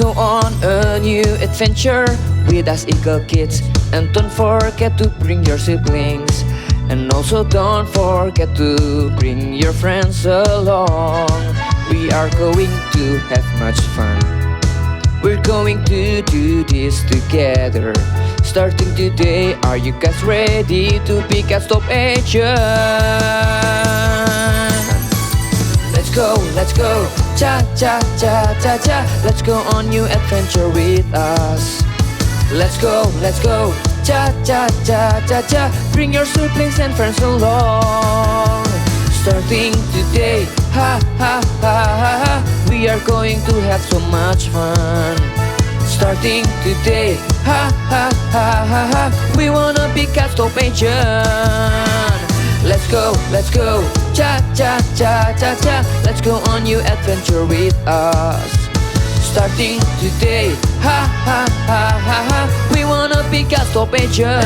go on a new adventure with us Eagle Kids. And don't forget to bring your siblings. And also don't forget to bring your friends along. We are going to have much fun. We're going to do this together. Starting today, are you guys ready to be Cat Stop Agent? Let's go, cha cha cha cha cha. Let's go on new adventure with us. Let's go, cha cha cha cha cha. Bring your siblings and friends along. Starting today, ha ha ha ha ha. We are going to have so much fun. Starting today, ha ha ha ha ha. We wanna be Cat Stop Agent. Let's go, cha cha cha cha cha. Let's go on new adventure with us. Starting today, ha ha ha ha ha. We wanna be Cat Stop Agent.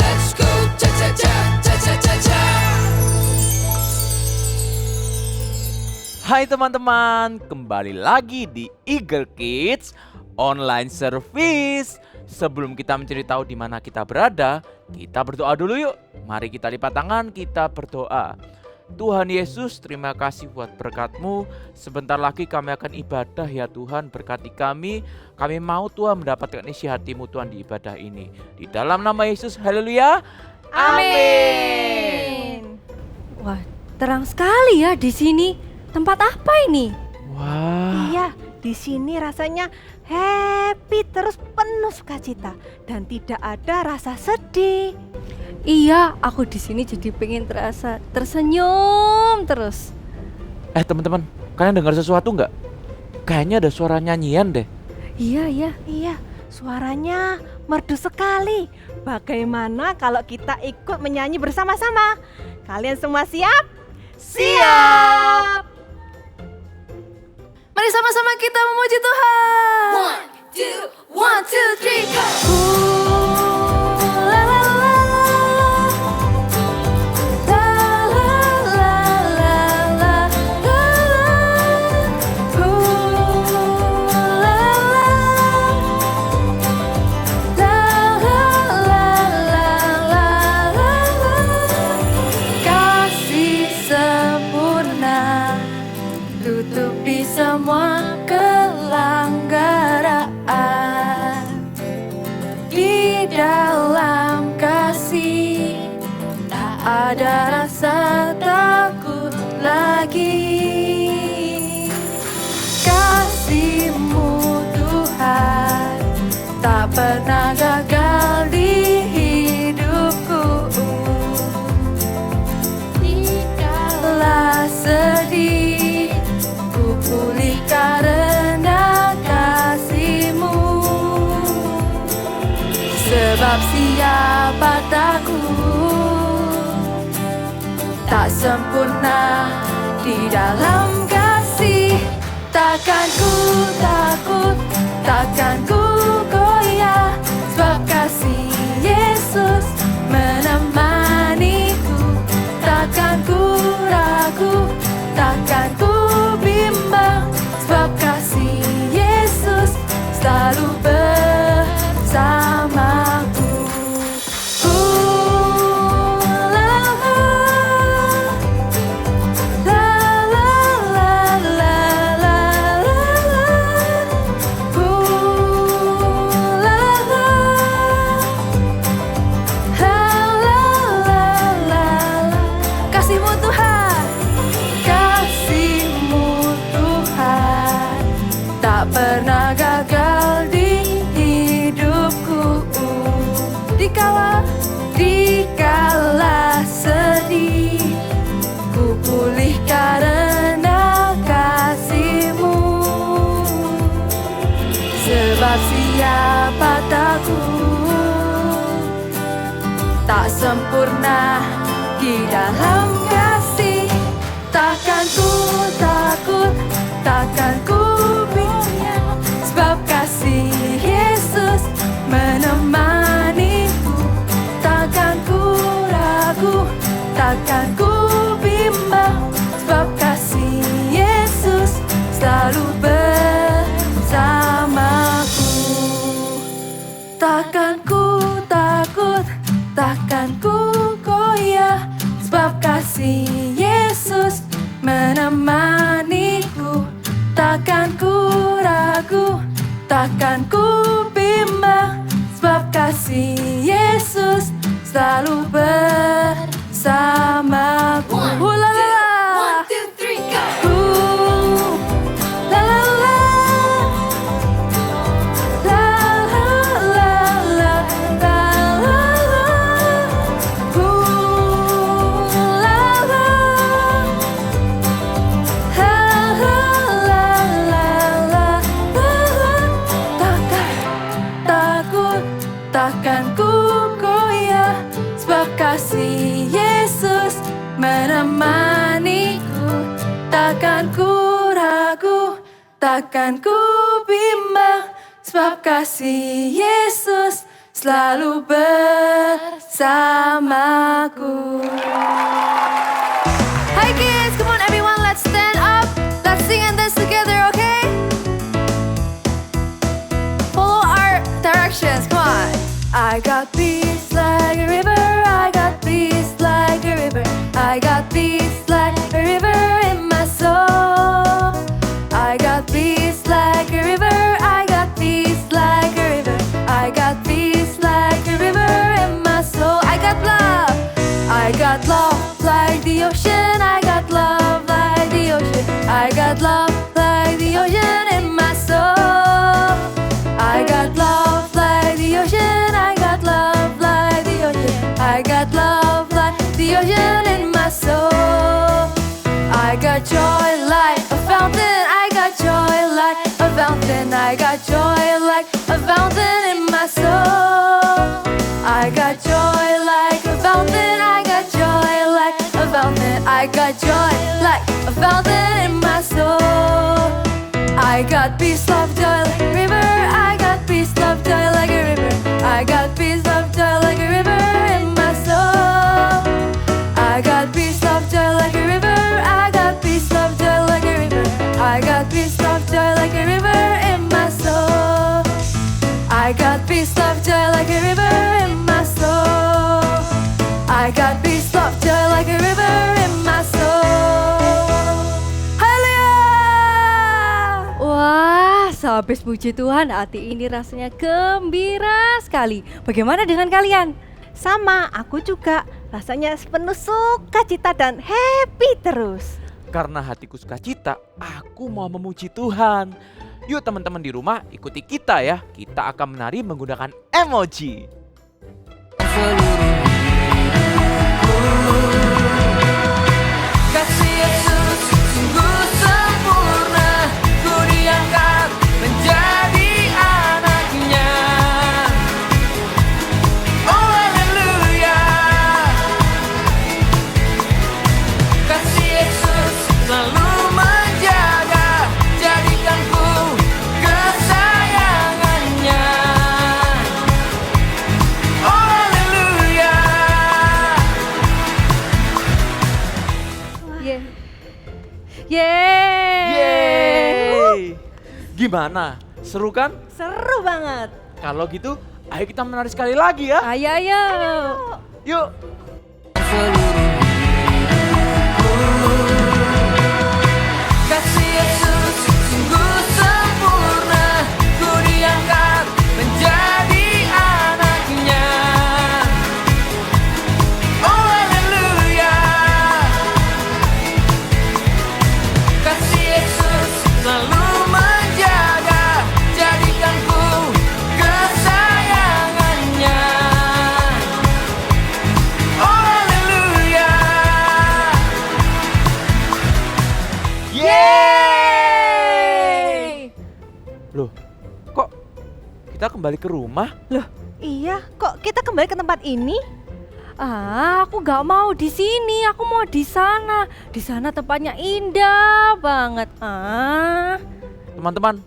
Let's go, cha cha cha cha cha cha cha. Hai teman-teman, kembali lagi di Eagle Kids Online Service. Sebelum kita mencari tahu di mana kita berada, kita berdoa dulu yuk. Mari kita lipat tangan, kita berdoa. Tuhan Yesus, terima kasih buat berkat-Mu. Sebentar lagi kami akan ibadah ya Tuhan, berkati kami. Kami mau Tuhan mendapatkan isi hati-Mu Tuhan di ibadah ini. Di dalam nama Yesus, haleluya. Amin. Wah, terang sekali ya di sini. Tempat apa ini? Wah. Iya, di sini rasanya happy terus penuh sukacita dan tidak ada rasa sedih. Iya, aku di sini jadi pengen tersenyum terus. Teman-teman, kalian dengar sesuatu nggak? Kayaknya ada suara nyanyian deh. Iya. Iya, suaranya merdu sekali. Bagaimana kalau kita ikut menyanyi bersama-sama? Kalian semua siap? Siap! Mari sama-sama kita memuji Tuhan. One, two, three, go. La la la. La la la la la la. La la. La la la la la. Kasih sempurna tutupi semua kelanggaraan. Di dalam kasih tak ada rasa takut lagi. Kasih-Mu Tuhan tak pernah gagal di hidupku. Dikala sedih ku pulih karena kasih-Mu. Sebab siapa takut tak sempurna di dalam kasih. Takkan ku takut, takkan ku goyah, sebab kasih Yesus menemaniku. Takkan ku ragu, takkan ku bimbang, sebab kasih Yesus selalu bersamaku. Kasih-Mu Tuhan, kasih-Mu Tuhan tak pernah gagal di hidupku. Dikala sedih ku pulih karena kasih-Mu. Sebab siapa takut tak sempurna di dalam kasih. Takkan ku takut, takkan ku bimbang, sebab kasih Yesus menemaniku. Takkan ku ragu, takkan ku bimbang, sebab kasih Yesus takkan ku bimbang, sebab kasih Yesus selalu bersamaku. La la la. 1, 2, 3, go. La la la. La la la la. La la la. La la. La la la la la. Takut, takkan ku goyah, sebab kasih Yesus menemaniku. Takkan ku ragu, takkan ku bimbang, sebab kasih Yesus selalu bersamaku. Hi kids, come on everyone, let's stand up. Let's sing and dance together, okay? Follow our directions, come on. I got peace like a river, I got peace like a river, I got peace like a river in my soul. I got peace like a river, I got peace like a river, I got peace like a river in my soul. I got love like the ocean, I got love like the ocean, I got love like the ocean in my soul. I got love like the ocean, I got love like the ocean, I got love like the ocean in my soul. I got joy like a fountain, I got joy like a fountain, I got joy like a fountain in my soul. I got joy like a fountain, I got joy like a fountain, I got joy like a fountain in my soul. I got peace, love, joy like a river, I got peace, love, joy like a river, I got peace, love, joy like a river in my soul. I got peace, love, joy like a river, I got peace, love, joy like a river, I got peace, love, joy like a river in my soul. I got peace, love, joy like a river in my soul. I got peace, love, joy like a river in my soul. Haleluya! Wah, sehabis puji Tuhan, hati ini rasanya gembira sekali. Bagaimana dengan kalian? Sama, aku juga rasanya penuh sukacita dan happy terus. Karena hatiku sukacita, aku mau memuji Tuhan. Yuk teman-teman di rumah ikuti kita ya. Kita akan menari menggunakan emoji. Kasih Yesus sungguh sempurna, ku diangkat menjadi anaknya. Oh haleluya. Kasih Yesus selalu menjaga, jadikanku kesayangannya. Oh haleluya. Yeay! Gimana? Seru kan? Seru banget. Kalau gitu, ayo kita menari sekali lagi ya. Ayo, ayo. Yuk. Kasih Yesus sungguh sempurna, ku diangkat menjadi anaknya. Oh haleluya. Kasih Yesus selalu menjaga, jadikanku kesayangannya. Oh haleluya. Yeay! Loh, kok kita kembali ke rumah? Iya, kok kita kembali ke tempat ini? Ah, aku gak mau di sini, aku mau di sana. Di sana tempatnya indah banget. Ah, Teman-teman,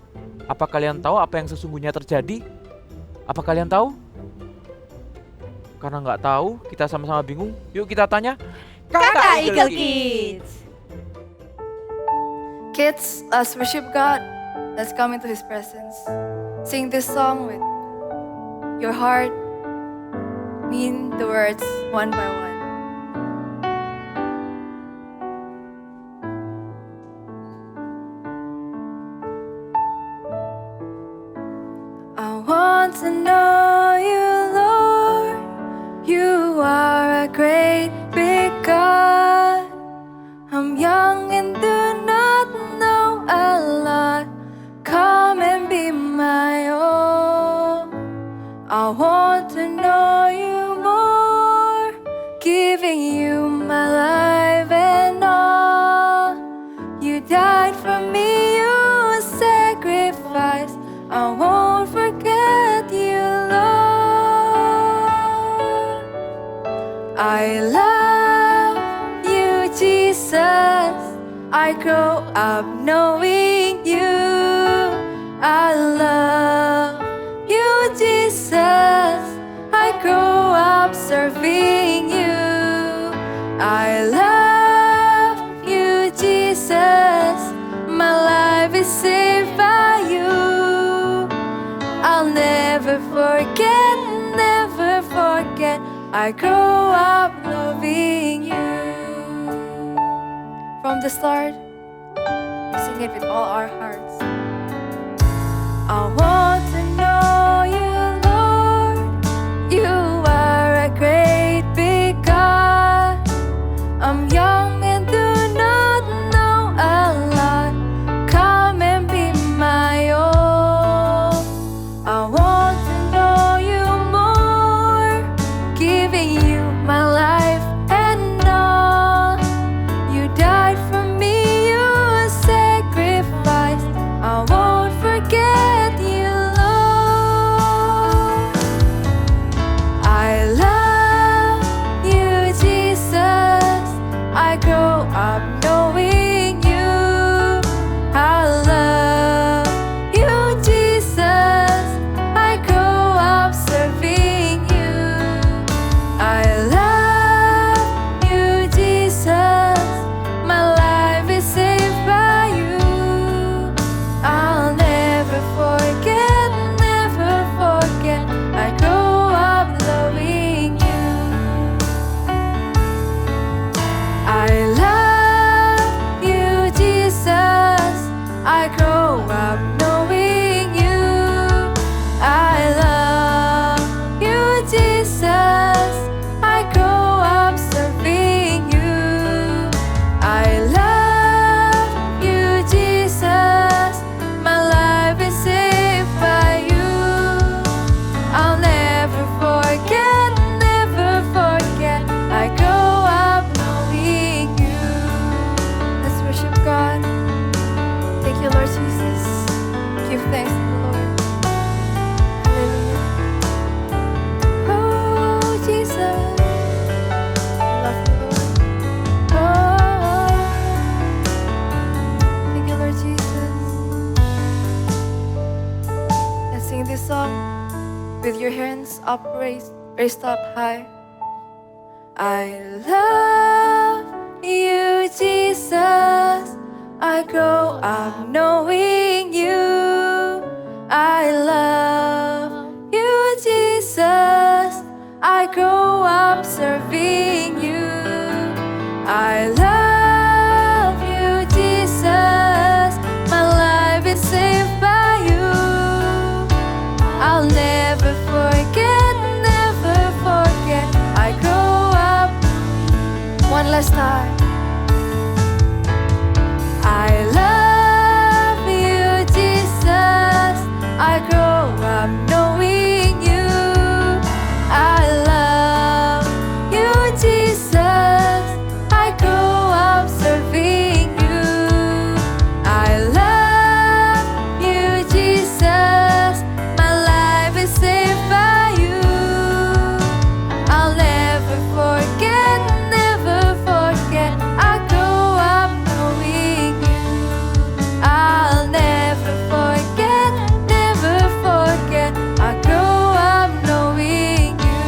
apa kalian tahu apa yang sesungguhnya terjadi? Apa kalian tahu? Karena nggak tahu, kita sama-sama bingung. Yuk kita tanya. Kakak Eagle Kids. Kids, let's worship God. Let's come into His presence. Sing this song with your heart. Mean the words one by one. want to know you, Lord. You are a great big God. I'm young and do not know a lot. Come and be my own. I want to know you more, giving you my life and all. You died for me, you sacrificed. I won't forget you, Lord. I love you, Jesus. I grow up knowing you. I love you, Jesus. I grow up serving you. I love you, Jesus. My life is saved by you. I'll never forget, never forget. I grow up loving you. From the start, we sing it with all our hearts. I want to know you, Lord. You are a great big God. I'm young and do not know a lot. Come and be my own. I want to know you more, giving you my life and all. You died for me, you sacrificed. I won't forget you, Lord. I love you, Jesus. I grow up knowing you. I love you, Jesus. I grow up serving you. I love you, Jesus. My life is saved by you. I'll never forget, never forget. I grow up loving you. I love you, Jesus. I grow up knowing you. I love you, Jesus. I grow up serving you. I love you, Jesus. My life is saved by you. I'll never forget, never forget. I grow up knowing you. Let's worship God. Thank you, Lord Jesus. Give thanks to the Lord. Hallelujah. Oh, Jesus. I love you, Lord. Oh, thank you, Lord Jesus. Let's sing this song with your hands up, raised up high. I love you, Jesus. I grow up knowing you. I love you, Jesus. I grow up serving you. I love you, Jesus. My life is saved by you. I'll never forget, never forget. I grow up. One last time. I love you, Jesus. I grow up knowing you. I love you, Jesus. I grow up serving you. I love you, Jesus. My life is saved by you. I'll never forget, never forget. I grow up knowing you. I'll never forget, never forget. I grow up knowing you.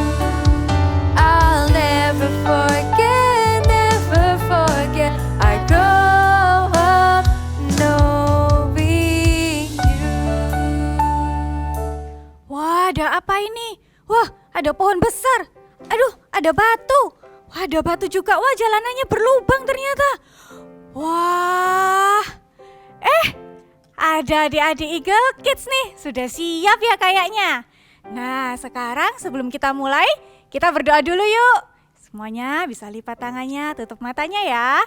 I'll never forget, never forget. I grow up knowing you. Wah, ada apa ini? Wah, ada pohon besar. Aduh, ada batu. Wah, ada batu juga. Wah, jalanannya berlubang ternyata. Wah. Ada adik-adik Eagle Kids nih. Sudah siap ya kayaknya. Nah, sekarang sebelum kita mulai, kita berdoa dulu yuk. Semuanya bisa lipat tangannya, tutup matanya ya.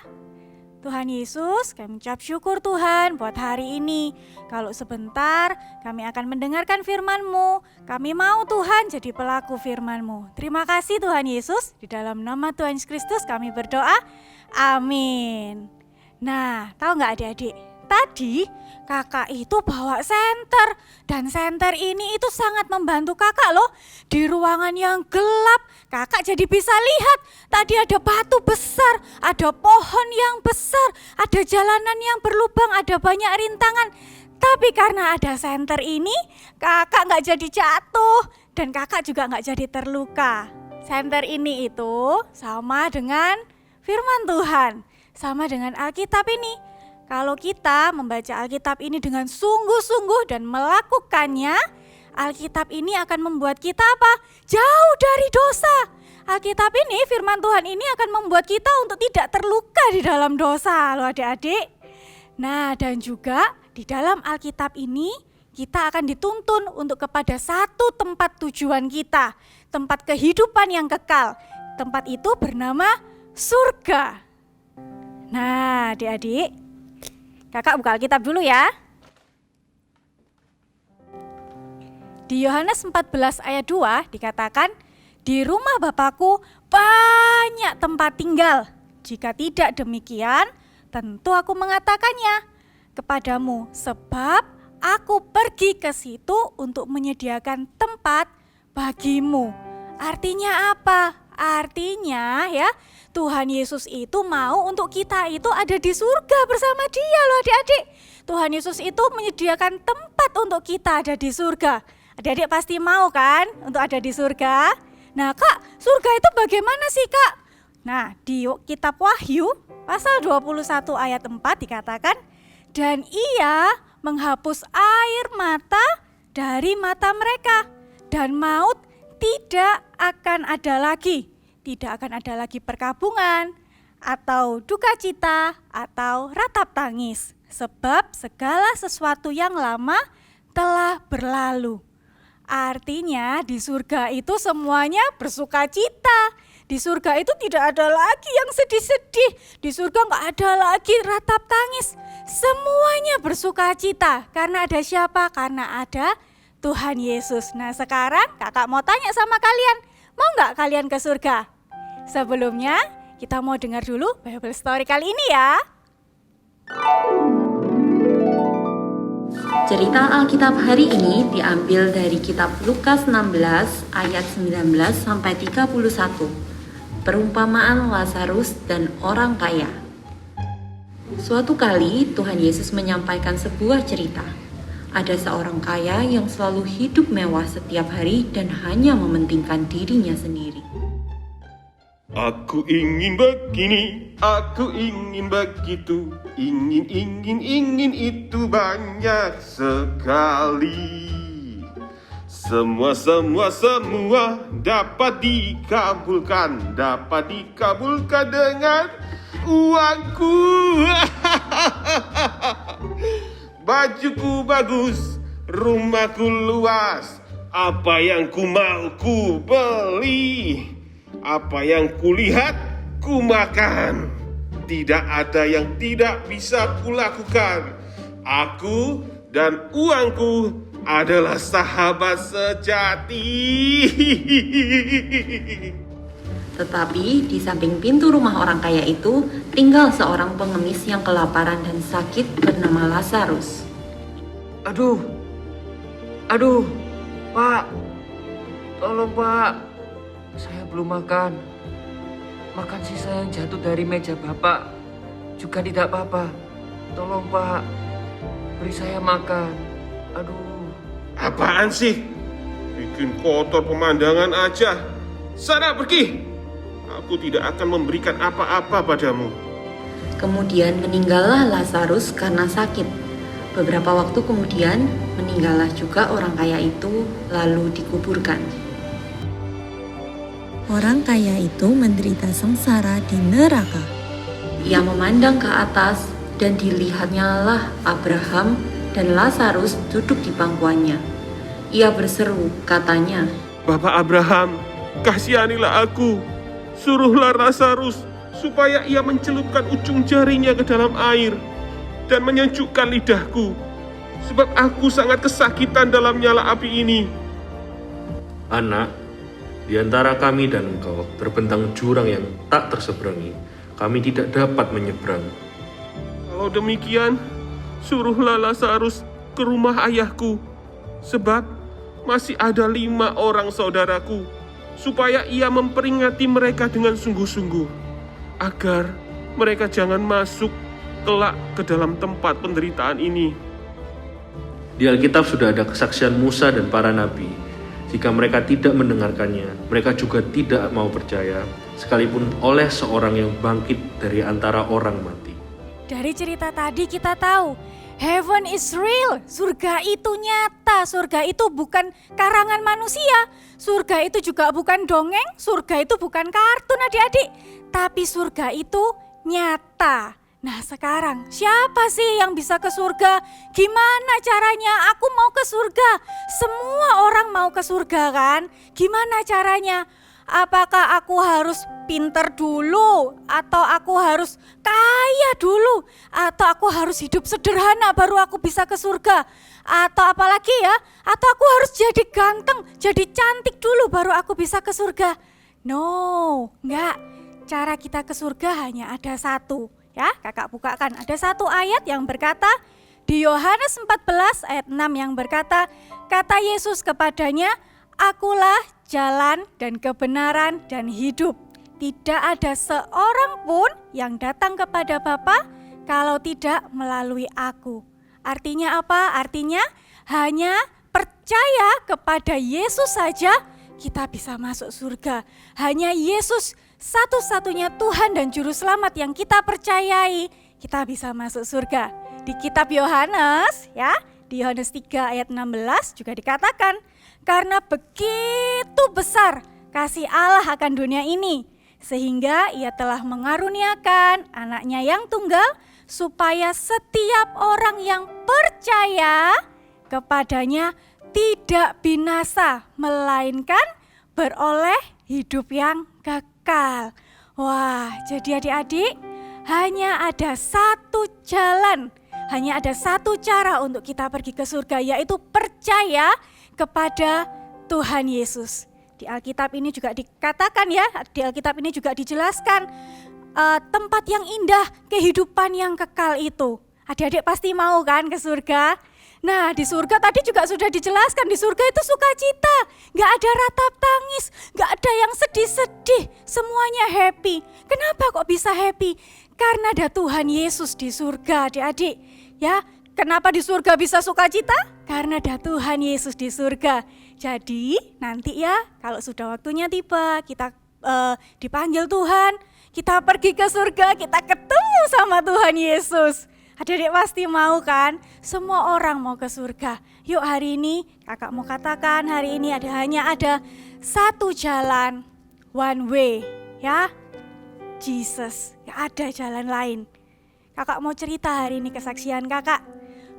Tuhan Yesus, kami ucap syukur Tuhan buat hari ini. Kalau sebentar kami akan mendengarkan firman-Mu. Kami mau Tuhan jadi pelaku firman-Mu. Terima kasih Tuhan Yesus. Di dalam nama Tuhan Yesus Kristus kami berdoa. Amin. Nah, tahu nggak adik-adik? Tadi kakak itu bawa senter. Dan senter ini itu sangat membantu kakak loh. Di ruangan yang gelap, kakak jadi bisa lihat. Tadi ada batu besar, ada pohon yang besar, ada jalanan yang berlubang, ada banyak rintangan. Tapi karena ada senter ini, kakak nggak jadi jatuh. Dan kakak juga nggak jadi terluka. Senter ini itu sama dengan firman Tuhan. Sama dengan Alkitab ini. Kalau kita membaca Alkitab ini dengan sungguh-sungguh dan melakukannya, Alkitab ini akan membuat kita apa? Jauh dari dosa. Alkitab ini, firman Tuhan ini akan membuat kita untuk tidak terluka di dalam dosa loh adik-adik. Nah, dan juga di dalam Alkitab ini kita akan dituntun untuk kepada satu tempat tujuan kita. Tempat kehidupan yang kekal. Tempat itu bernama surga. Nah, adik-adik, kakak buka Alkitab dulu ya. Di Yohanes 14 ayat 2 dikatakan, di rumah Bapakku banyak tempat tinggal. Jika tidak demikian, tentu aku mengatakannya kepadamu, sebab aku pergi ke situ untuk menyediakan tempat bagimu. Artinya apa? Artinya ya, Tuhan Yesus itu mau untuk kita itu ada di surga bersama Dia loh adik-adik. Tuhan Yesus itu menyediakan tempat untuk kita ada di surga. Adik-adik pasti mau kan untuk ada di surga? Nah kak, surga itu bagaimana sih kak? Nah di kitab Wahyu pasal 21 ayat 4 dikatakan, dan Ia menghapus air mata dari mata mereka, dan maut tidak akan ada lagi. Tidak akan ada lagi perkabungan, atau duka cita, atau ratap tangis. Sebab segala sesuatu yang lama telah berlalu. Artinya di surga itu semuanya bersuka cita. Di surga itu tidak ada lagi yang sedih-sedih. Di surga nggak ada lagi ratap tangis. Semuanya bersuka cita. Karena ada siapa? Karena ada Tuhan Yesus. Nah sekarang kakak mau tanya sama kalian, mau nggak kalian ke surga? Sebelumnya kita mau dengar dulu Bible Story kali ini ya. Cerita Alkitab hari ini diambil dari kitab Lukas 16 ayat 19 sampai 31. Perumpamaan Lazarus dan orang kaya. Suatu kali Tuhan Yesus menyampaikan sebuah cerita. Ada seorang kaya yang selalu hidup mewah setiap hari dan hanya mementingkan dirinya sendiri. Aku ingin begini, aku ingin begitu, ingin itu banyak sekali. Semua dapat dikabulkan dengan uangku. Bajuku bagus, rumahku luas, apa yang ku mau ku beli. Apa yang kulihat, ku makan. Tidak ada yang tidak bisa kulakukan. Aku dan uangku adalah sahabat sejati. Tetapi di samping pintu rumah orang kaya itu tinggal seorang pengemis yang kelaparan dan sakit bernama Lazarus. Aduh, Pak, tolong Pak. Saya belum makan. Makan sisa yang jatuh dari meja Bapak juga tidak apa-apa. Tolong Pak, beri saya makan. Aduh. Apaan sih? Bikin kotor pemandangan aja. Sana pergi. Aku tidak akan memberikan apa-apa padamu. Kemudian meninggallah Lazarus karena sakit. Beberapa waktu kemudian meninggallah juga orang kaya itu lalu dikuburkan. Orang kaya itu menderita sengsara di neraka. Ia memandang ke atas dan dilihatnya lah Abraham dan Lazarus duduk di pangkuannya. Ia berseru, katanya, Bapak Abraham, kasihanilah aku. Suruhlah Lazarus supaya ia mencelupkan ujung jarinya ke dalam air dan menyejukkan lidahku, sebab aku sangat kesakitan dalam nyala api ini. Anak, di antara kami dan engkau terbentang jurang yang tak terseberangi. Kami tidak dapat menyeberang. Kalau demikian, suruhlah Lazarus ke rumah ayahku, sebab masih ada 5 orang saudaraku, supaya ia memperingati mereka dengan sungguh-sungguh, agar mereka jangan masuk kelak ke dalam tempat penderitaan ini. Di Alkitab sudah ada kesaksian Musa dan para nabi. Jika mereka tidak mendengarkannya, mereka juga tidak mau percaya, sekalipun oleh seorang yang bangkit dari antara orang mati. Dari cerita tadi kita tahu, heaven is real, surga itu nyata, surga itu bukan karangan manusia, surga itu juga bukan dongeng, surga itu bukan kartun adik-adik, tapi surga itu nyata. Nah sekarang siapa sih yang bisa ke surga? Gimana caranya? Aku mau ke surga. Semua orang mau ke surga kan? Gimana caranya? Apakah aku harus pinter dulu? Atau aku harus kaya dulu? Atau aku harus hidup sederhana baru aku bisa ke surga? Atau apalagi ya? Atau aku harus jadi ganteng, jadi cantik dulu baru aku bisa ke surga? No, enggak. Cara kita ke surga hanya ada satu. Ya, kakak bukakan. Ada satu ayat yang berkata, di Yohanes 14 ayat 6 yang berkata, kata Yesus kepadanya, Akulah jalan dan kebenaran dan hidup. Tidak ada seorang pun yang datang kepada Bapa kalau tidak melalui aku. Artinya apa? Artinya hanya percaya kepada Yesus saja kita bisa masuk surga. Hanya Yesus satu-satunya Tuhan dan Juru Selamat yang kita percayai, kita bisa masuk surga. Di kitab Yohanes ya, di Yohanes 3 ayat 16 juga dikatakan, karena begitu besar kasih Allah akan dunia ini, sehingga ia telah mengaruniakan anaknya yang tunggal, supaya setiap orang yang percaya kepadanya tidak binasa, melainkan beroleh hidup yang kekal. Wah, jadi adik-adik, hanya ada satu jalan, hanya ada satu cara untuk kita pergi ke surga, yaitu percaya kepada Tuhan Yesus. Di Alkitab ini juga dikatakan ya, di Alkitab ini juga dijelaskan tempat yang indah, kehidupan yang kekal itu. Adik-adik pasti mau kan ke surga? Nah di surga tadi juga sudah dijelaskan, di surga itu sukacita, gak ada ratap tangis, gak ada yang sedih-sedih, semuanya happy. Kenapa kok bisa happy? Karena ada Tuhan Yesus di surga adik-adik. Ya, kenapa di surga bisa sukacita? Karena ada Tuhan Yesus di surga. Jadi nanti ya kalau sudah waktunya tiba, kita dipanggil Tuhan, kita pergi ke surga, kita ketemu sama Tuhan Yesus. Adik-adik pasti mau kan? Semua orang mau ke surga. Yuk hari ini kakak mau katakan, hari ini hanya ada satu jalan, one way ya, Jesus. Gak ada jalan lain. Kakak mau cerita hari ini kesaksian kakak.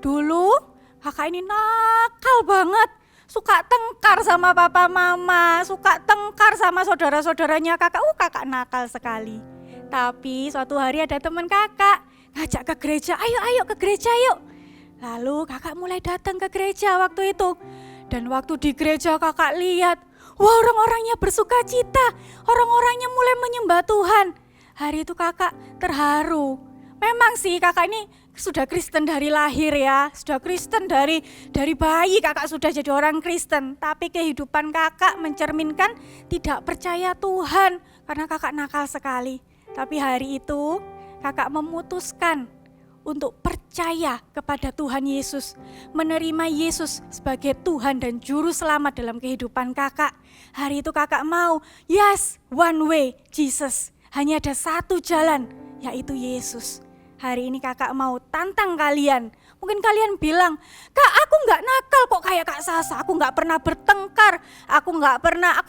Dulu kakak ini nakal banget, suka tengkar sama papa mama, suka tengkar sama saudara-saudaranya kakak. Kakak nakal sekali. Tapi suatu hari ada teman kakak ngajak ke gereja, ayo ke gereja yuk. Lalu kakak mulai datang ke gereja waktu itu. Dan waktu di gereja kakak lihat, wah orang-orangnya bersuka cita, orang-orangnya mulai menyembah Tuhan. Hari itu kakak terharu. Memang sih kakak ini sudah Kristen dari lahir ya, sudah Kristen dari bayi kakak sudah jadi orang Kristen. Tapi kehidupan kakak mencerminkan tidak percaya Tuhan karena kakak nakal sekali. Tapi hari itu kakak memutuskan untuk percaya kepada Tuhan Yesus, menerima Yesus sebagai Tuhan dan Juru Selamat dalam kehidupan kakak. Hari itu kakak mau, yes, one way, Jesus. Hanya ada satu jalan, yaitu Yesus. Hari ini kakak mau tantang kalian. Mungkin kalian bilang, Kak aku gak nakal kok kayak Kak Sasa. Aku gak pernah bertengkar, aku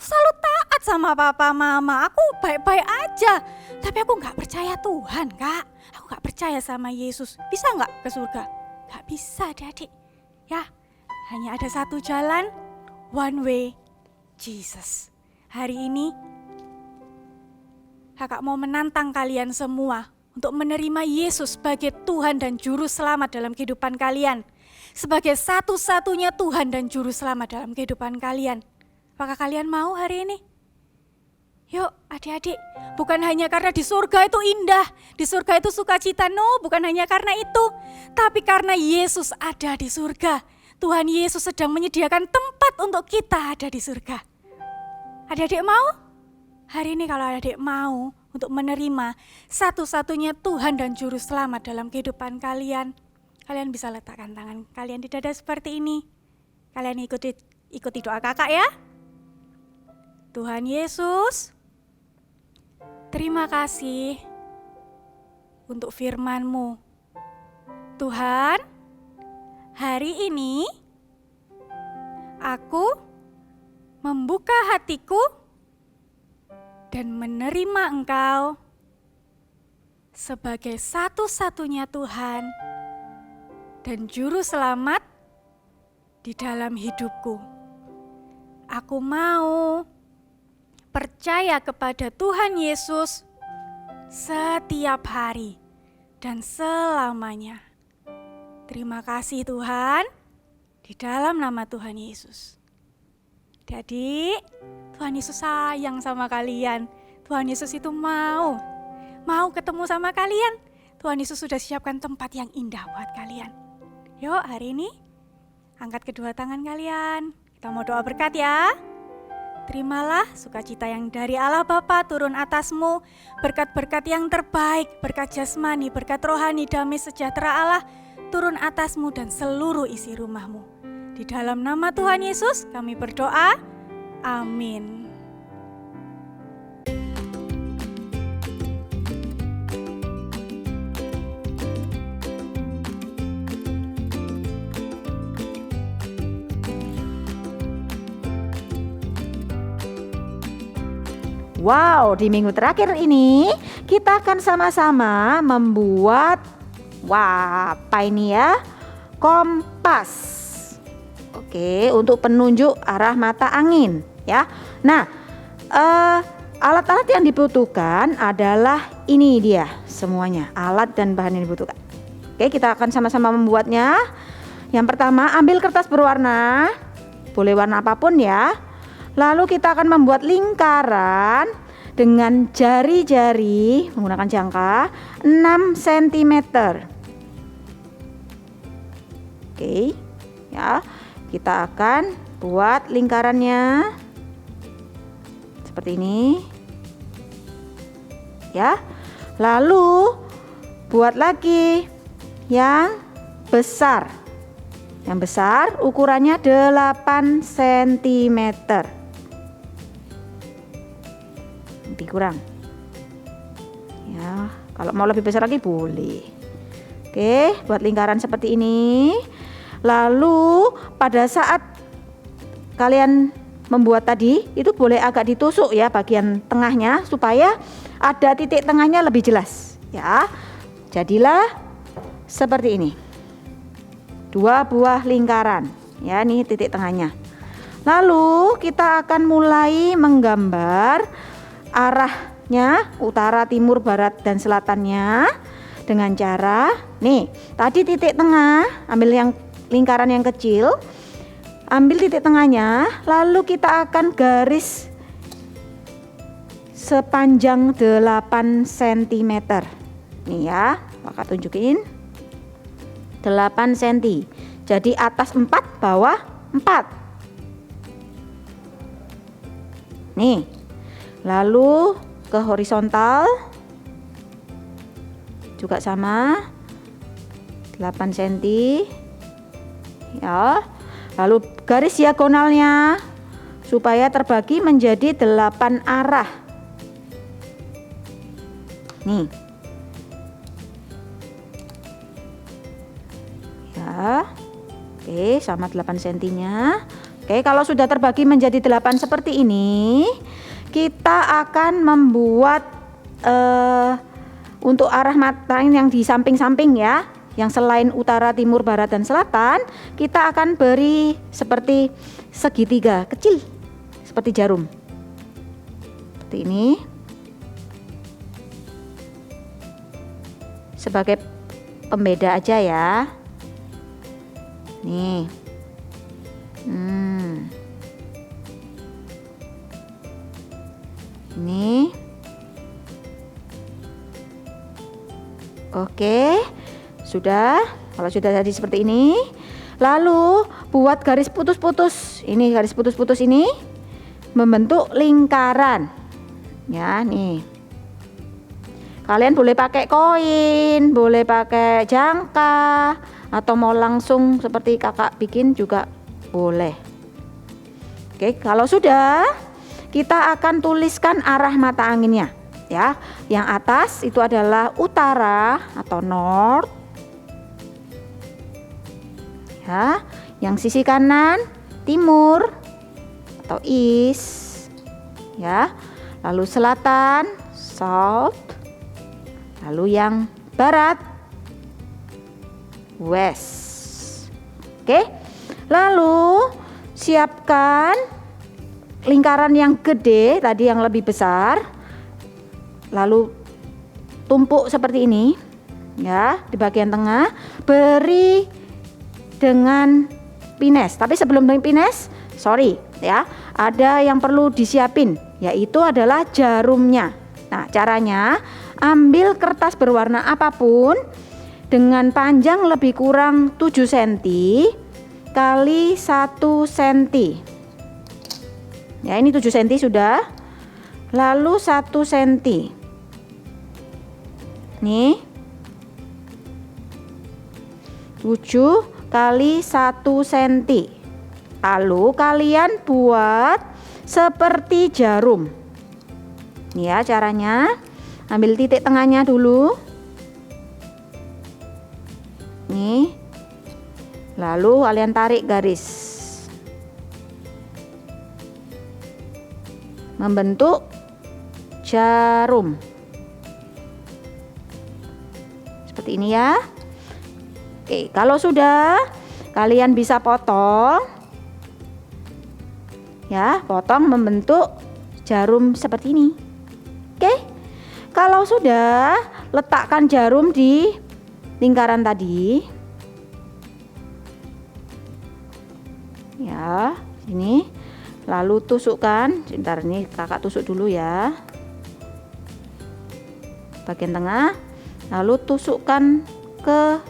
selalu taat sama papa mama. Aku baik-baik aja. Tapi aku gak percaya Tuhan Kak. Aku gak percaya sama Yesus. Bisa gak ke surga? Gak bisa adik-adik. Ya, hanya ada satu jalan, One Way Jesus. Hari ini kakak mau menantang kalian semua untuk menerima Yesus sebagai Tuhan dan Juru Selamat dalam kehidupan kalian. Sebagai satu-satunya Tuhan dan Juru Selamat dalam kehidupan kalian. Apakah kalian mau hari ini? Yuk adik-adik, bukan hanya karena di surga itu indah, di surga itu sukacita, no, bukan hanya karena itu. Tapi karena Yesus ada di surga. Tuhan Yesus sedang menyediakan tempat untuk kita ada di surga. Adik-adik mau? Hari ini kalau adik mau untuk menerima satu-satunya Tuhan dan Juru Selamat dalam kehidupan kalian, kalian bisa letakkan tangan kalian di dada seperti ini. Kalian ikuti doa kakak ya. Tuhan Yesus, terima kasih untuk firman-Mu. Tuhan, hari ini aku membuka hatiku dan menerima Engkau sebagai satu-satunya Tuhan dan Juru Selamat di dalam hidupku. Aku mau percaya kepada Tuhan Yesus setiap hari dan selamanya. Terima kasih Tuhan, di dalam nama Tuhan Yesus. Jadi, Tuhan Yesus sayang sama kalian. Tuhan Yesus itu mau ketemu sama kalian. Tuhan Yesus sudah siapkan tempat yang indah buat kalian. Yuk hari ini, angkat kedua tangan kalian. Kita mau doa berkat ya. Terimalah sukacita yang dari Allah Bapa turun atasmu, berkat-berkat yang terbaik, berkat jasmani, berkat rohani, damai sejahtera Allah turun atasmu dan seluruh isi rumahmu. Di dalam nama Tuhan Yesus kami berdoa, amin. Wow, di minggu terakhir ini kita akan sama-sama membuat apa ini ya? Kompas. Oke, untuk penunjuk arah mata angin ya. Nah, alat-alat yang dibutuhkan adalah ini dia semuanya, alat dan bahan yang dibutuhkan. Oke, kita akan sama-sama membuatnya. Yang pertama, ambil kertas berwarna, boleh warna apapun ya. Lalu kita akan membuat lingkaran dengan jari-jari menggunakan jangka 6 cm. Oke, ya. Kita akan buat lingkarannya seperti ini. Ya. Lalu buat lagi yang besar. Yang besar ukurannya 8 cm. Lebih kurang. Ya, kalau mau lebih besar lagi boleh. Oke, buat lingkaran seperti ini. Lalu pada saat kalian membuat tadi itu boleh agak ditusuk ya bagian tengahnya supaya ada titik tengahnya lebih jelas ya. Jadilah seperti ini. 2 buah lingkaran ya, ini titik tengahnya. Lalu kita akan mulai menggambar arahnya utara, timur, barat, dan selatannya dengan cara nih, tadi titik tengah, ambil yang lingkaran yang kecil, ambil titik tengahnya, lalu kita akan garis sepanjang 8 cm. Nih ya, maka tunjukin 8 cm. Jadi atas 4, bawah 4. Nih. Lalu ke horizontal juga sama 8 cm ya. Lalu garis diagonalnya supaya terbagi menjadi 8 arah. Nih ya. Oke, sama 8 cm nya. Oke, kalau sudah terbagi menjadi 8 seperti ini, kita akan membuat untuk arah mata yang di samping-samping ya, yang selain utara, timur, barat, dan selatan, kita akan beri seperti segitiga kecil, seperti jarum. Seperti ini. Sebagai pembeda aja ya. Nih. Ini. Oke. Sudah. Kalau sudah jadi seperti ini, lalu buat garis putus-putus. Ini garis putus-putus ini membentuk lingkaran. Ya, nih. Kalian boleh pakai koin, boleh pakai jangka, atau mau langsung seperti kakak bikin juga boleh. Oke, kalau sudah, kita akan tuliskan arah mata anginnya. Ya, yang atas itu adalah utara atau north. Ya, yang sisi kanan timur atau east. Ya, lalu selatan south. Lalu yang barat west. Oke. Lalu siapkan lingkaran yang gede tadi, yang lebih besar. Lalu tumpuk seperti ini. Ya, di bagian tengah beri dengan pines. Tapi sebelum dengan pines, sorry ya, ada yang perlu disiapin, yaitu adalah jarumnya. Nah, caranya ambil kertas berwarna apapun dengan panjang lebih kurang 7 cm kali 1 cm. Ya, ini 7 cm sudah. Lalu 1 cm. Nih. 7 kali 1 cm. Lalu kalian buat seperti jarum. Nih ya caranya. Ambil titik tengahnya dulu. Nih. Lalu kalian tarik garis. Membentuk jarum. Seperti ini ya. Oke, kalau sudah, kalian bisa potong. Ya, potong membentuk jarum seperti ini. Oke. Kalau sudah, letakkan jarum di lingkaran tadi. Ya, ini. Lalu tusukkan. Sebentar, ini kakak tusuk dulu ya. Bagian tengah. Lalu tusukkan ke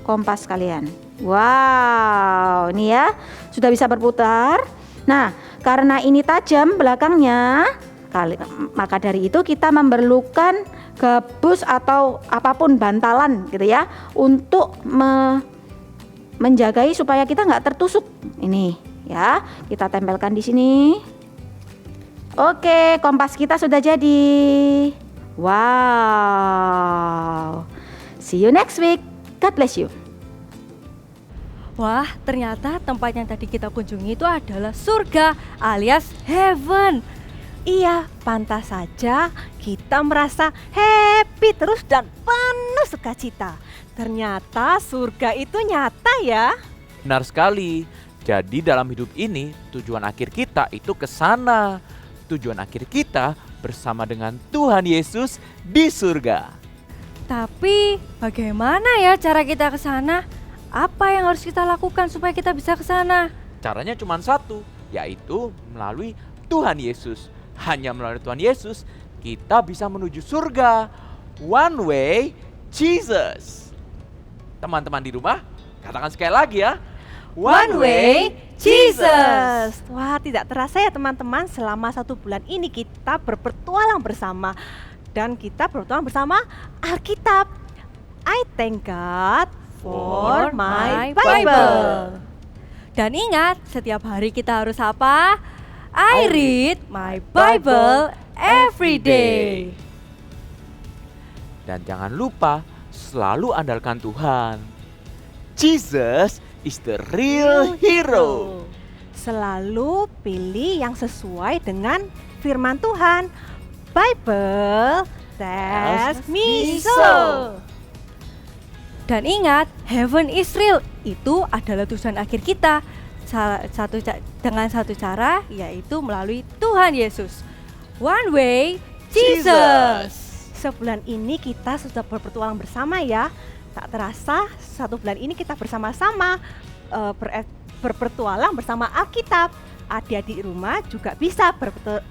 kompas kalian. Wow, ini ya sudah bisa berputar. Nah, karena ini tajam belakangnya, maka dari itu kita memerlukan gabus atau apapun bantalan gitu ya, untuk menjagai supaya kita nggak tertusuk. Ini ya, kita tempelkan di sini. Oke, kompas kita sudah jadi. Wow. See you next week. God bless you. Wah, ternyata tempat yang tadi kita kunjungi itu adalah surga alias heaven. Iya, pantas saja kita merasa happy terus dan penuh sukacita. Ternyata surga itu nyata ya. Benar sekali. Jadi dalam hidup ini tujuan akhir kita itu ke sana. Tujuan akhir kita bersama dengan Tuhan Yesus di surga. Tapi bagaimana ya cara kita ke sana? Apa yang harus kita lakukan supaya kita bisa ke sana? Caranya cuma satu, yaitu melalui Tuhan Yesus. Hanya melalui Tuhan Yesus kita bisa menuju surga. One way Jesus. Teman-teman di rumah, katakan sekali lagi ya. One way Jesus. Wah, tidak terasa ya teman-teman, selama 1 bulan ini kita berpetualang bersama. Dan kita berpetualang bersama Alkitab. I thank God for my Bible. Dan ingat, setiap hari kita harus apa? I read my Bible every day. Dan jangan lupa selalu andalkan Tuhan. Jesus is the real hero. Selalu pilih yang sesuai dengan firman Tuhan. Bible tells me so. Dan ingat, heaven is real. Itu adalah tujuan akhir kita. Dengan satu cara, yaitu melalui Tuhan Yesus. One way, Jesus. Sebulan ini kita sudah berpetualang bersama ya. Tak terasa 1 bulan ini kita bersama-sama berpetualang bersama Alkitab. Adik-adik rumah juga bisa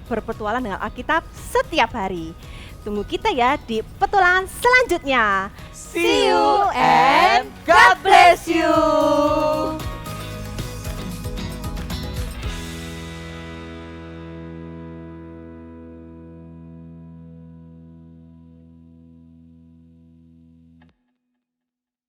berpetualang dengan Alkitab setiap hari. Tunggu kita ya di petualangan selanjutnya. See you and God bless you.